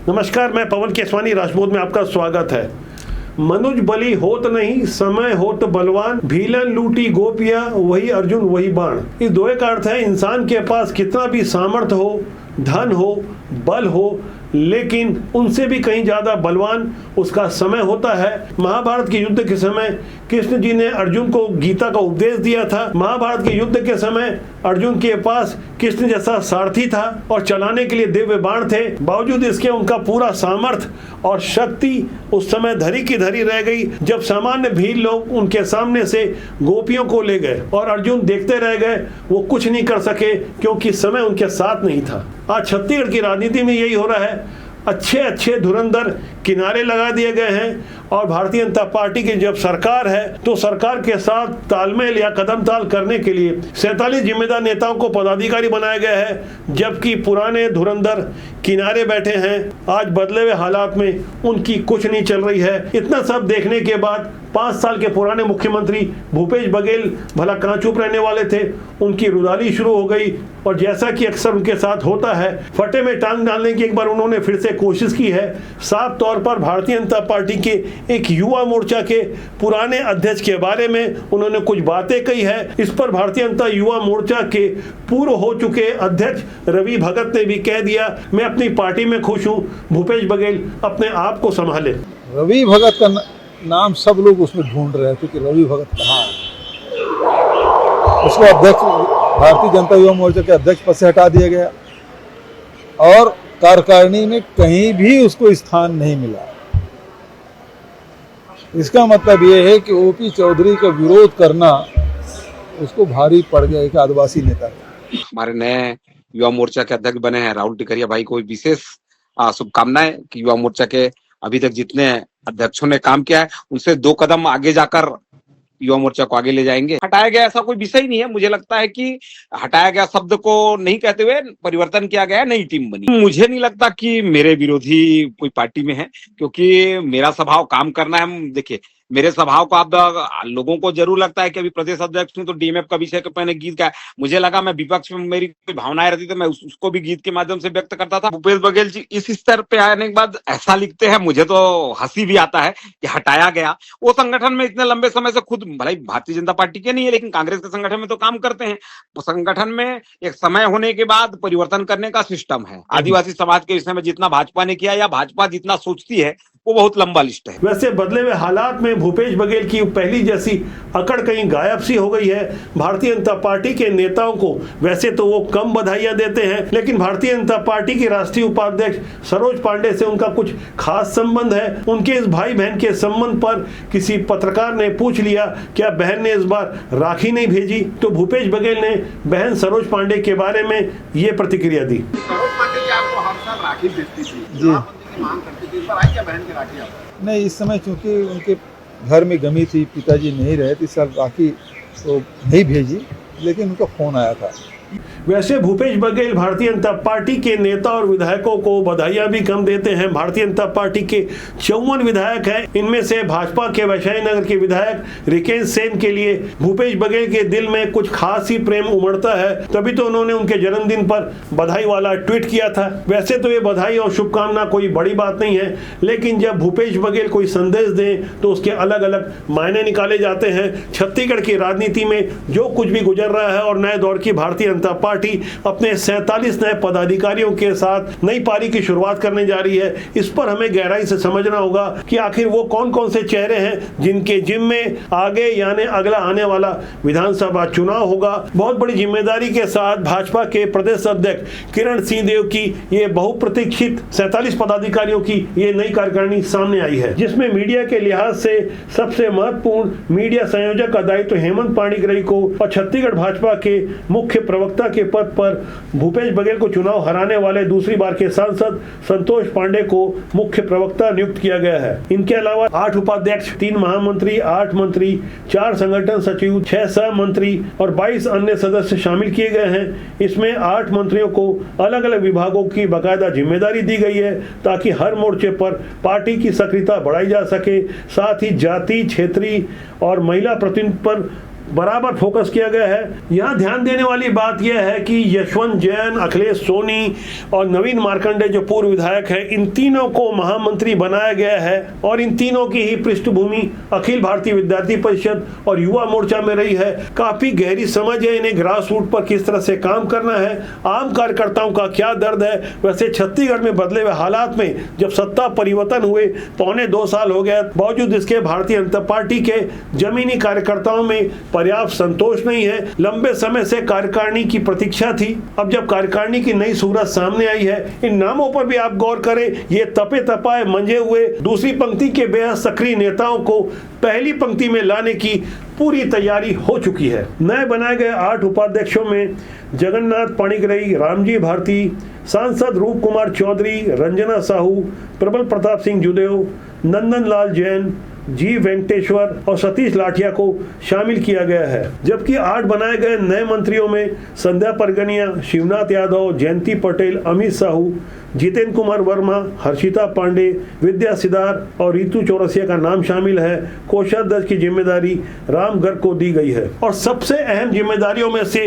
नमस्कार, मैं पवन केसवानी, राजपूत में आपका स्वागत है। मनुज बली होत नहीं, समय होत बलवान, भीलन लूटी गोपियां, वही अर्जुन वही बाण। इस दोहे का अर्थ है इंसान के पास कितना भी सामर्थ्य हो, धन हो, बल हो, लेकिन उनसे भी कहीं ज्यादा बलवान उसका समय होता है। महाभारत के युद्ध के समय कृष्ण जी ने अर्जुन को गीता का उपदेश दिया था। महाभारत के युद्ध के समय अर्जुन के पास कृष्ण जैसा सारथी था और चलाने के लिए दिव्य बाण थे। बावजूद इसके उनका पूरा सामर्थ्य और शक्ति उस समय धरी की धरी रह गई, जब सामान्य भील लोग उनके सामने से गोपियों को ले गए और अर्जुन देखते रह गए। वो कुछ नहीं कर सके क्योंकि समय उनके साथ नहीं था। आज छत्तीसगढ़ की राजनीति में यही हो रहा है। अच्छे अच्छे धुरंधर किनारे लगा दिए गए हैं और भारतीय जनता पार्टी की जब सरकार है तो सरकार के साथ तालमेल या कदम ताल करने के लिए 47 जिम्मेदार नेताओं को पदाधिकारी बनाया गया है, जबकि पुराने धुरंधर किनारे बैठे हैं। आज बदले हुए हालात में उनकी कुछ नहीं चल रही है। इतना सब देखने के बाद 5 साल के पुराने मुख्यमंत्री भूपेश बघेल भला कहाँ चुप रहने वाले थे। उनकी रुदाली शुरू हो गई और जैसा कि अक्सर उनके साथ होता है, फटे में टांग डालने की एक बार उन्होंने फिर से कोशिश की है। साफ तौर पर भारतीय जनता पार्टी के एक युवा मोर्चा के पुराने अध्यक्ष के बारे में उन्होंने कुछ बातें कही है। इस पर भारतीय जनता युवा मोर्चा के पूर्व हो चुके अध्यक्ष रवि भगत ने भी कह दिया, मैं अपनी पार्टी में खुश हूँ, भूपेश बघेल अपने आप को संभाले। रवि भगत का नाम सब लोग उसमें ढूंढ रहे थे कि रवि भगत कहाँ है। उसको अध्यक्ष, भारतीय जनता युवा मोर्चा के अध्यक्ष पद से हटा दिया गया और कार्यकारिणी में कहीं भी उसको स्थान नहीं मिला। इसका मतलब ये है कि ओपी चौधरी का विरोध करना उसको भारी पड़ गया एक आदिवासी नेता है। हमारे नए युवा मोर्चा के अध्यक्ष बने हैं राहुल टिकरिया भाई को विशेष शुभकामनाएं कि युवा मोर्चा के अभी तक जितने अध्यक्षों ने काम किया है उनसे 2 कदम आगे जाकर युवा मोर्चा को आगे ले जाएंगे। हटाया गया ऐसा कोई विषय नहीं है। मुझे लगता है कि हटाया गया शब्द को नहीं कहते हुए परिवर्तन किया गया, नई टीम बनी। मुझे नहीं लगता कि मेरे विरोधी कोई पार्टी में है, क्योंकि मेरा स्वभाव काम करना है। देखिए, मेरे स्वभाव को आप लोगों को जरूर लगता है कि अभी प्रदेश अध्यक्ष हूं तो डीएमएफ का विषय के मैंने गीत गाया। मुझे लगा मैं विपक्ष में मेरी कोई भावनाएं रहती तो मैं उसको भी गीत के माध्यम से व्यक्त करता था। भूपेश बघेल जी इस स्तर पे आने के बाद ऐसा लिखते हैं, मुझे तो हंसी भी आता है कि हटाया गया। वो संगठन में इतने लंबे समय से खुद भले भारतीय जनता पार्टी के नहीं है, लेकिन कांग्रेस के संगठन में तो काम करते हैं। तो संगठन में एक समय होने के बाद परिवर्तन करने का सिस्टम है। आदिवासी समाज के विषय में जितना भाजपा ने किया या भाजपा जितना सोचती है वो बहुत लंबा लिस्ट है। वैसे बदले हुए हालात में भूपेश बघेल की पहली जैसी अकड़ कहीं गायब सी हो गई है। भारतीय जनता पार्टी के नेताओं को वैसे तो वो कम बधाइयां देते हैं, लेकिन भारतीय जनता पार्टी के राष्ट्रीय उपाध्यक्ष सरोज पांडे से उनका कुछ खास संबंध है। उनके इस भाई बहन के संबंध पर किसी पत्रकार ने पूछ लिया, क्या बहन ने इस बार राखी नहीं भेजी? तो भूपेश बघेल ने बहन सरोज पांडे के बारे में ये प्रतिक्रिया दी। सरोज पांडे जी आपको हर साल राखी भेजती थी जी, मांग करती थी, इस बार आई क्या बहन की राखी आप? नहीं, इस समय चूंकि उनके घर में गमी थी, पिताजी नहीं रहे थे, इस साल राखी तो नहीं भेजी, लेकिन उनका फोन आया था। वैसे भूपेश बघेल भारतीय जनता पार्टी के नेता और विधायकों को बधाइयां भी कम देते हैं। भारतीय जनता पार्टी के 54 विधायक हैं। इनमें से भाजपा के वैशाली नगर के विधायक रिकेश सेन के लिए भूपेश बघेल के दिल में कुछ खास ही प्रेम उमड़ता है, तभी तो उन्होंने उनके जन्मदिन पर बधाई वाला ट्वीट किया था। वैसे तो ये बधाई और शुभकामना कोई बड़ी बात नहीं है, लेकिन जब भूपेश बघेल कोई संदेश दें तो उसके अलग अलग मायने निकाले जाते हैं। छत्तीसगढ़ की राजनीति में जो कुछ भी गुजर रहा है और नए दौर की भारतीय जनता पार्टी अपने 47 नए पदाधिकारियों के साथ नई पारी की शुरुआत करने जा रही है। इस पर हमें गहराई से समझना होगा कि आखिर वो कौन कौन से चेहरे हैं जिनके जिम में आगे यानी अगला आने वाला विधानसभा चुनाव होगा। बहुत बड़ी जिम्मेदारी के साथ भाजपा के प्रदेश अध्यक्ष किरण सिंहदेव की ये बहुप्रतीक्षित 47 पदाधिकारियों की ये नई कार्यकारिणी सामने आई है, जिसमें मीडिया के लिहाज से सबसे महत्वपूर्ण मीडिया संयोजक का दायित्व हेमंत पाणिग्राही को और छत्तीसगढ़ भाजपा के मुख्य प्रवक्ता के पद पर भूपेश बघेल को चुनाव हराने वाले दूसरी बार के सांसद संतोष पांडे को मुख्य प्रवक्ता नियुक्त किया गया है। इनके अलावा 8 उपाध्यक्ष, 3 महामंत्री, 8 मंत्री, 4 संगठन सचिव, 6 सह मंत्री और 22 अन्य सदस्य शामिल किए गए हैं। इसमें 8 मंत्रियों को अलग अलग विभागों की बाकायदा जिम्मेदारी दी गई है ताकि हर मोर्चे पर पार्टी की सक्रियता बढ़ाई जा सके। साथ ही जाति, क्षेत्रीय और महिला प्रतिनिधित्व पर बराबर फोकस किया गया है। यहाँ ध्यान देने वाली बात यह है कि यशवंत जैन, अखिलेश सोनी और नवीन मार्कंडे जो पूर्व विधायक हैं, इन तीनों को महामंत्री बनाया गया है और इन तीनों की ही पृष्ठभूमि अखिल भारतीय विद्यार्थी परिषद और युवा मोर्चा में रही है। काफी गहरी समझ है इन्हें ग्रास रूट पर किस तरह से काम करना है, आम कार्यकर्ताओं का क्या दर्द है। वैसे छत्तीसगढ़ में बदले हुए हालात में जब सत्ता परिवर्तन हुए 2.25 साल हो गया, बावजूद इसके भारतीय जनता पार्टी के जमीनी कार्यकर्ताओं में पर्याप्त संतोष नहीं है। लंबे समय से कार्यकारिणी की प्रतीक्षा थी। अब जब कार्यकारिणी की नई सूरत सामने आई है, इन नामों पर भी आप गौर करें। ये तपे तपाए मंजे हुए दूसरी पंक्ति के बेहद सक्रिय नेताओं को पहली पंक्ति में लाने की पूरी तैयारी हो चुकी है। नए बनाए गए 8 उपाध्यक्षों में जगन्नाथ पाणिग्राही, रामजी भारती, सांसद रूप कुमार चौधरी, रंजना साहू, प्रबल प्रताप सिंह जुदेव, नंदन लाल जैन, जी वेंकटेश्वर और सतीश लाठिया को शामिल किया गया है। जबकि 8 बनाए गए नए मंत्रियों में संध्या परगनिया, शिवनाथ यादव, जयंती पटेल, अमित साहू, जितेंद्र कुमार वर्मा, हर्षिता पांडे, विद्या सिदार और रितु चौरसिया का नाम शामिल है। कोषाध्यक्ष की जिम्मेदारी राम गर्ग को दी गई है और सबसे अहम जिम्मेदारियों में से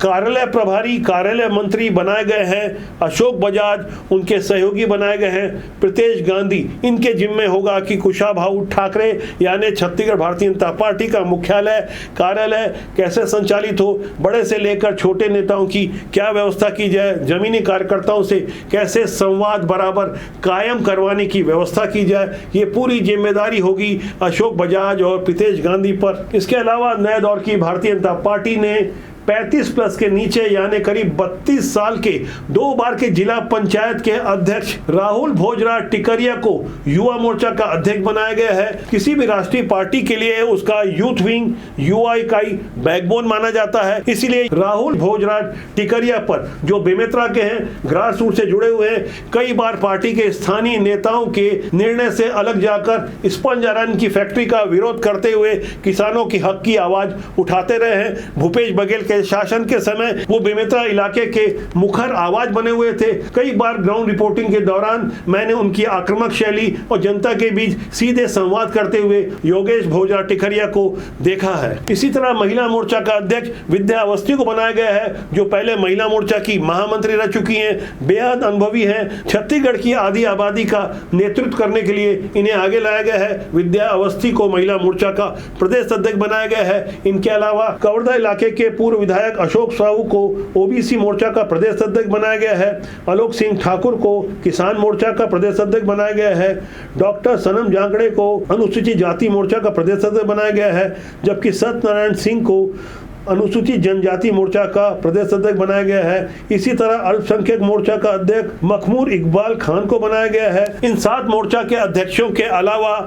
कार्यालय प्रभारी, कार्यालय मंत्री बनाए गए हैं अशोक बजाज, उनके सहयोगी बनाए गए हैं प्रीतेश गांधी। इनके जिम्मे होगा कि कुशाभाऊ ठाकरे यानी छत्तीसगढ़ भारतीय जनता पार्टी का मुख्यालय कार्यालय कैसे संचालित हो, बड़े से लेकर छोटे नेताओं की क्या व्यवस्था की जाए, जमीनी कार्यकर्ताओं से कैसे संवाद बराबर कायम करवाने की व्यवस्था की जाए, ये पूरी जिम्मेदारी होगी अशोक बजाज और प्रीतेश गांधी पर। इसके अलावा नए दौर की भारतीय जनता पार्टी ने 35 प्लस के नीचे यानी करीब 32 साल के 2 बार के जिला पंचायत के अध्यक्ष राहुल भोजरा टिकरिया को युवा मोर्चा का अध्यक्ष बनाया गया है। किसी भी राष्ट्रीय पार्टी के लिए उसका यूथ विंग, युवा इकाई बैकबोन माना जाता है। इसीलिए राहुल भोजरा टिकरिया पर जो बेमेतरा के हैं, ग्रास रूट से जुड़े हुए हैं, कई बार पार्टी के स्थानीय नेताओं के निर्णय से अलग जाकर स्पंज आयरन की फैक्ट्री का विरोध करते हुए किसानों की हक की आवाज उठाते रहे हैं। भूपेश बघेल के शासन के समय वो बेमेतरा इलाके के मुखर आवाज बने हुए थे। कई बार ग्राउंड रिपोर्टिंग के दौरान मैंने उनकी आक्रामक शैली और जनता के बीच सीधे संवाद करते हुए योगेश भोजरा टिकरिया को देखा है। इसी तरह महिला मोर्चा का अध्यक्ष विद्या अवस्थी को बनाया गया है, जो पहले महिला मोर्चा की महामंत्री रह चुकी हैं, बेहद अनुभवी हैं। छत्तीसगढ़ की आधी आबादी का नेतृत्व करने के लिए इन्हें आगे लाया गया है। विद्या अवस्थी को महिला मोर्चा का प्रदेश अध्यक्ष बनाया गया है। इनके अलावा कवर्धा इलाके के पूर्व विधायक अशोक साहू को ओबीसी मोर्चा का प्रदेश अध्यक्ष बनाया गया है। आलोक सिंह ठाकुर को किसान मोर्चा का प्रदेश अध्यक्ष बनाया गया है। डॉक्टर सनम जांगड़े को अनुसूचित जाति मोर्चा का प्रदेश अध्यक्ष बनाया गया है, जबकि सत्यनारायण सिंह को अनुसूचित जनजाति मोर्चा का प्रदेश अध्यक्ष बनाया गया है। इसी तरह अल्पसंख्यक मोर्चा का अध्यक्ष मखमूर इकबाल खान को बनाया गया है। इन 7 मोर्चा के अध्यक्षों के अलावा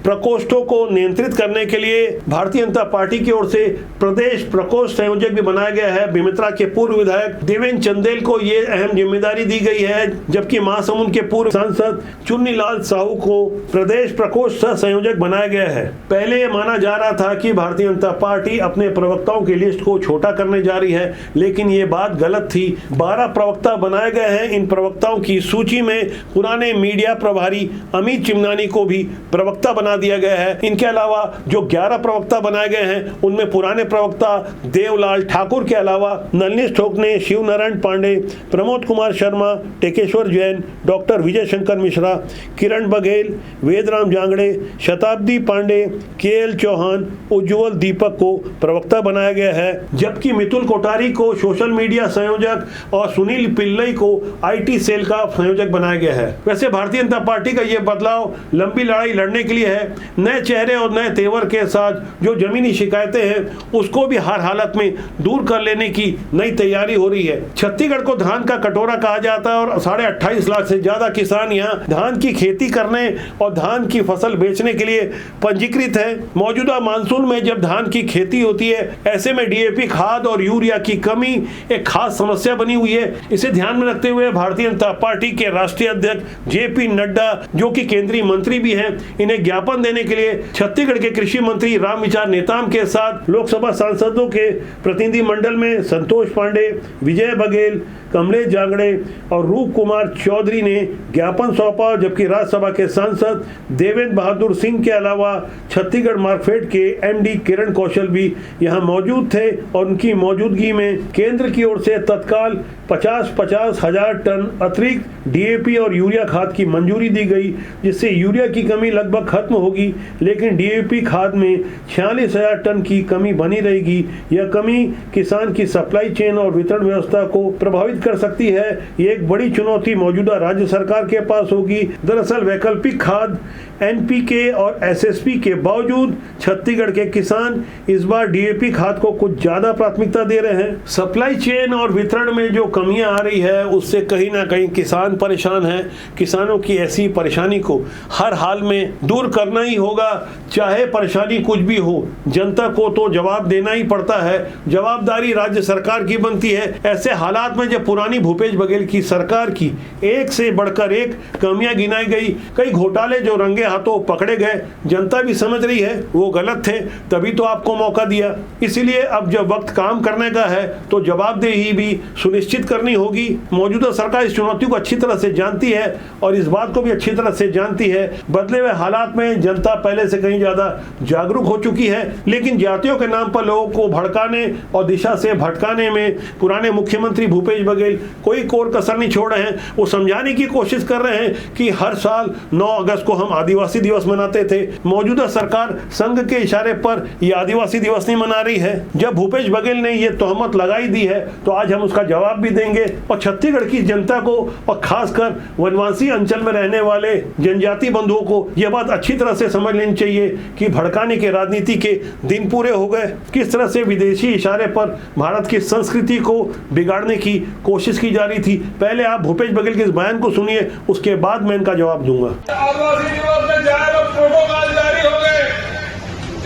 प्रकोष्ठों को नियंत्रित करने के लिए भारतीय जनता पार्टी की ओर से प्रदेश प्रकोष्ठ संयोजक भी बनाया गया है। बेमेतरा के पूर्व विधायक देवेंद्र चंदेल को ये अहम जिम्मेदारी दी गई है, जबकि महासमुंद के पूर्व सांसद चुन्नीलाल साहू को प्रदेश प्रकोष्ठ सह संयोजक बनाया गया है। पहले ये माना जा रहा था कि भारतीय जनता पार्टी अपने प्रवक्ताओं की लिस्ट को छोटा करने जा रही है, लेकिन ये बात गलत थी। 12 प्रवक्ता बनाए गए हैं। इन प्रवक्ताओं की सूची में पुराने मीडिया प्रभारी अमित चिमनानी को भी प्रवक्ता बना दिया गया है। इनके अलावा जो 11 प्रवक्ता बनाए गए हैं, उनमें पुराने प्रवक्ता देवलाल ठाकुर के अलावा नलिनी ठोकने, शिव नारायण पांडे, प्रमोद कुमार शर्मा, टेकेश्वर जैन, डॉक्टर विजय शंकर मिश्रा, किरण बघेल, वेदराम जांगड़े, शताब्दी पांडे, केएल चौहान, उज्जवल दीपक को प्रवक्ता बनाया गया है। जबकि मितुल कोठारी को सोशल मीडिया संयोजक और सुनील पिल्लई को आईटी सेल का संयोजक बनाया गया है। वैसे भारतीय जनता पार्टी का यह बदलाव लंबी लड़ाई लड़ने के लिए है। नए चेहरे और नए तेवर के साथ जो जमीनी शिकायतें हैं, उसको भी हर हालत में दूर कर लेने की नई तैयारी हो रही है। छत्तीसगढ़ को धान का कटोरा कहा जाता है और 28.5 लाख से ज्यादा किसान यहाँ धान की खेती करने और धान की फसल बेचने के लिए पंजीकृत है। मौजूदा मानसून में जब धान की खेती होती है, ऐसे में डीएपी खाद और यूरिया की कमी एक खास समस्या बनी हुई है। इसे ध्यान में रखते हुए भारतीय जनता पार्टी के राष्ट्रीय अध्यक्ष जेपी नड्डा, जो कि केंद्रीय मंत्री भी हैं, इन्हें ज्ञापन ज्ञापन देने के लिए छत्तीसगढ़ के कृषि मंत्री रामविचार नेताम के साथ लोकसभा सांसदों के प्रतिनिधि मंडल में संतोष पांडे, विजय बघेल, कमलेश जांगड़े और रूप कुमार चौधरी ने ज्ञापन सौंपा, जबकि राज्यसभा के सांसद देवेंद्र बहादुर सिंह के अलावा छत्तीसगढ़ मार्कफेड के एमडी किरण कौशल भी यहां मौजूद थे और उनकी मौजूदगी में केंद्र की ओर से तत्काल 50-50 हजार टन अतिरिक्त डीएपी और यूरिया खाद की मंजूरी दी गई, जिससे यूरिया की कमी लगभग खत्म होगी, लेकिन डीएपी खाद में 46,000 टन की कमी बनी रहेगी। यह कमी किसान की सप्लाई चेन और वितरण व्यवस्था को प्रभावित कर सकती है। ये एक बड़ी चुनौती मौजूदा राज्य सरकार के पास होगी। दरअसल वैकल्पिक खाद एनपीके और एसएसपी के बावजूद छत्तीसगढ़ के किसान इस बार डीएपी खाद को कुछ ज्यादा प्राथमिकता दे रहे हैं। सप्लाई चेन और वितरण में जो कमियां आ रही है उससे कहीं ना कहीं किसान परेशान हैं। किसानों की ऐसी परेशानी को हर हाल में दूर करना ही होगा, चाहे परेशानी कुछ भी हो। जनता को तो जवाब देना ही पड़ता है, जवाबदारी राज्य सरकार की बनती है। ऐसे हालात में जब पुरानी भूपेश बघेल की सरकार की एक से बढ़कर एक कमियां गिनाई गई, कई घोटाले जो रंगे हाथों पकड़े गए, जनता भी समझ रही है वो गलत थे, तभी तो आपको मौका दिया। इसलिए अब जब वक्त काम करने का है तो जवाबदेही भी सुनिश्चित करनी होगी। मौजूदा सरकार इस चुनौती को अच्छी तरह से जानती है और इस बात को भी अच्छी तरह से जानती है। बदले हुए हालात में जनता पहले से कहीं ज्यादा जागरूक हो चुकी है, लेकिन जातियों के नाम पर लोगों को भड़काने और दिशा से भटकाने में पुराने मुख्यमंत्री भूपेश बघेल कोई कोर कसर नहीं छोड़ रहे हैं। वो समझाने की कोशिश कर रहे हैं कि हर साल 9 अगस्त को हम आदिवासी दिवस मनाते थे। मौजूदा सरकार संघ के इशारे पर यह आदिवासी दिवस नहीं मना रही है। जब भूपेश बघेल ने यह तोहमत लगाई दी है तो आज हम उसका जवाब भी देंगे और छत्तीसगढ़ की जनता को और खासकर वनवासी अंचल में रहने वाले जनजाति बंधुओं को यह बात अच्छी तरह से समझ लेनी चाहिए कि भड़काने के राजनीति के दिन पूरे हो गए। किस तरह से विदेशी इशारे पर भारत की संस्कृति को बिगाड़ने की कोशिश की जा रही थी। पहले आप भूपेश बघेल के इस बयान को सुनिए, उसके बाद मैं इनका जवाब दूंगा। आदिवासी दिवस में जाए प्रोटोकॉल जारी हो गए,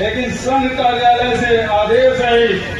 लेकिन संघ कार्यालय से आदेश है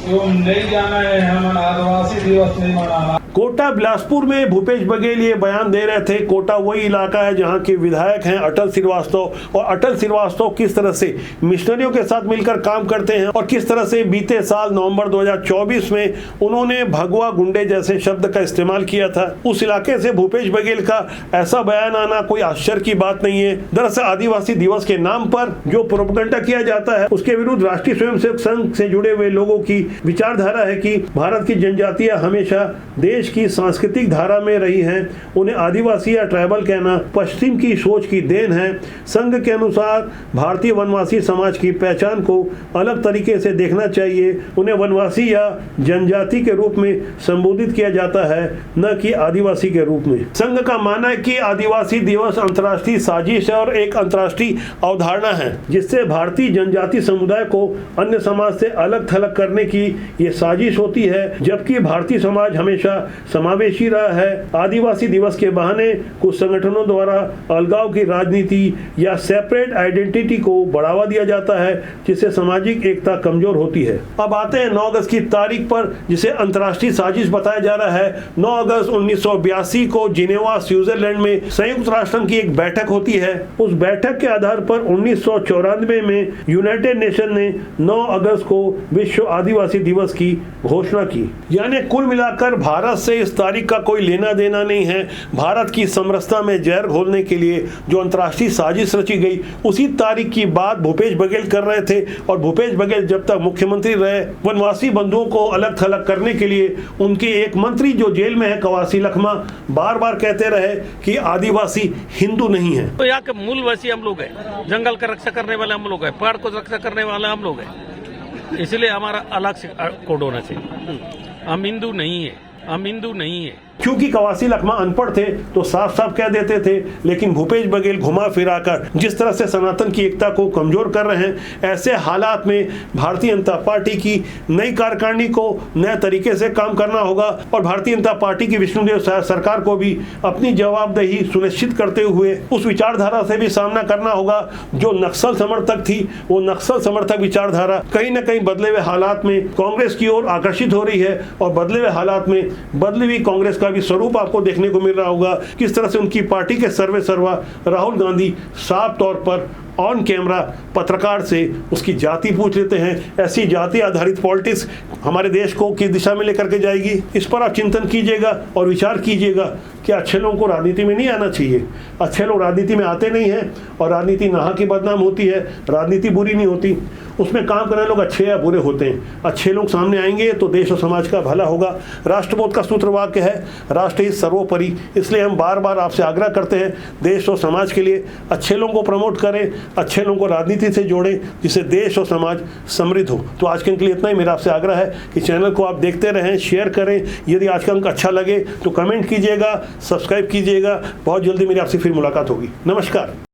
तुम नहीं जाना है, हम आदिवासी दिवस नहीं मनाना। कोटा बिलासपुर में भूपेश बघेल ये बयान दे रहे थे। कोटा वही इलाका है जहां के विधायक हैं अटल श्रीवास्तव, और अटल श्रीवास्तव किस तरह से मिशनरियों के साथ मिलकर काम करते हैं और किस तरह से बीते साल नवंबर 2024 में उन्होंने भगवा गुंडे जैसे शब्द का इस्तेमाल किया था। उस इलाके से भूपेश बघेल का ऐसा बयान आना कोई आश्चर्य की बात नहीं है। दरअसल आदिवासी दिवस के नाम पर जो प्रोपेगेंडा किया जाता है उसके विरुद्ध राष्ट्रीय स्वयंसेवक संघ से जुड़े हुए लोगों की विचारधारा है कि भारत की जनजातियां हमेशा देश की सांस्कृतिक धारा में रही हैं, उन्हें आदिवासी या ट्राइबल कहना पश्चिम की सोच की देन है। संघ के अनुसार भारतीय वनवासी समाज की पहचान को अलग तरीके से देखना चाहिए, उन्हें वनवासी या जनजाति के रूप में संबोधित किया जाता है, न कि आदिवासी के रूप में। संघ का मानना है कि आदिवासी दिवस अंतर्राष्ट्रीय साजिश है और एक अंतर्राष्ट्रीय अवधारणा है जिससे भारतीय जनजाति समुदाय को अन्य समाज से अलग थलग करने की ये साजिश होती है, जबकि भारतीय समाज हमेशा समावेशी रहा है। आदिवासी दिवस के बहाने कुछ संगठनों द्वारा अलगाव की राजनीति या सेपरेट आइडेंटिटी को बढ़ावा दिया जाता है, जिससे सामाजिक एकता कमजोर होती है। अब आते हैं 9 अगस्त की तारीख पर, जिसे अंतर्राष्ट्रीय साजिश बताया जा रहा है। 9 अगस्त 1982 को जिनेवा स्विट्जरलैंड में संयुक्त राष्ट्र की एक बैठक होती है। उस बैठक के आधार पर 1994 में यूनाइटेड नेशन ने 9 अगस्त को विश्व आदिवासी दिवस की घोषणा की। यानी कुल मिलाकर भारत से इस तारीख का कोई लेना देना नहीं है। भारत की समरसता में जहर घोलने के लिए जो अंतर्राष्ट्रीय साजिश रची गई, उसी तारीख की बात भूपेश बघेल कर रहे थे। और भूपेश बघेल जब तक मुख्यमंत्री रहे, वनवासी बंधुओं को अलग थलग करने के लिए उनके एक मंत्री जो जेल में है, कवासी लखमा, बार बार कहते रहे कि आदिवासी हिंदू नहीं है। तो यहाँ के मूलवासी हम लोग हैं, जंगल का रक्षा करने वाले हम लोग हैं, पेड़ को रक्षा करने वाले हम लोग हैं, इसलिए हमारा अलग से कोड होना चाहिए। हम हिंदू नहीं है, हम हिंदू नहीं है। क्योंकि कवासी लखमा अनपढ़ थे तो साफ साफ कह देते थे, लेकिन भूपेश बघेल घुमा फिराकर जिस तरह से सनातन की एकता को कमजोर कर रहे हैं, ऐसे हालात में भारतीय जनता पार्टी की नई कार्यकारिणी को नए तरीके से काम करना होगा और भारतीय जनता पार्टी की विष्णुदेव सरकार को भी अपनी जवाबदेही सुनिश्चित करते हुए उस विचारधारा से भी सामना करना होगा जो नक्सल समर्थक थी। वो नक्सल समर्थक विचारधारा कहीं न कहीं बदले हुए हालात में कांग्रेस की ओर आकर्षित हो रही है और बदले हुए हालात में बदली हुई कांग्रेस का भी स्वरूप आपको देखने को मिल रहा होगा। किस तरह से उनकी पार्टी के सर्वे सर्वा राहुल गांधी साफ तौर पर ऑन कैमरा पत्रकार से उसकी जाति पूछ लेते हैं। ऐसी जाति आधारित पॉलिटिक्स हमारे देश को किस दिशा में लेकर के जाएगी, इस पर आप चिंतन कीजिएगा और विचार कीजिएगा कि अच्छे लोगों को राजनीति में नहीं आना चाहिए। अच्छे लोग राजनीति में आते नहीं हैं और राजनीति नाहक की बदनाम होती है। राजनीति बुरी नहीं होती, उसमें काम करने लोग अच्छे या बुरे होते हैं। अच्छे लोग सामने आएंगे तो देश और समाज का भला होगा। राष्ट्रबोध का सूत्र वाक्य है राष्ट्र हित सर्वोपरि। इसलिए हम बार बार आपसे आग्रह करते हैं देश और समाज के लिए अच्छे लोगों को प्रमोट करें, अच्छे लोगों को राजनीति से जोड़ें, जिससे देश और समाज समृद्ध हो। तो आज के अंक के लिए इतना ही। मेरा आपसे आग्रह है कि चैनल को आप देखते रहें, शेयर करें। यदि आज का अंक अच्छा लगे तो कमेंट कीजिएगा, सब्सक्राइब कीजिएगा। बहुत जल्दी मेरी आपसे फिर मुलाकात होगी। नमस्कार।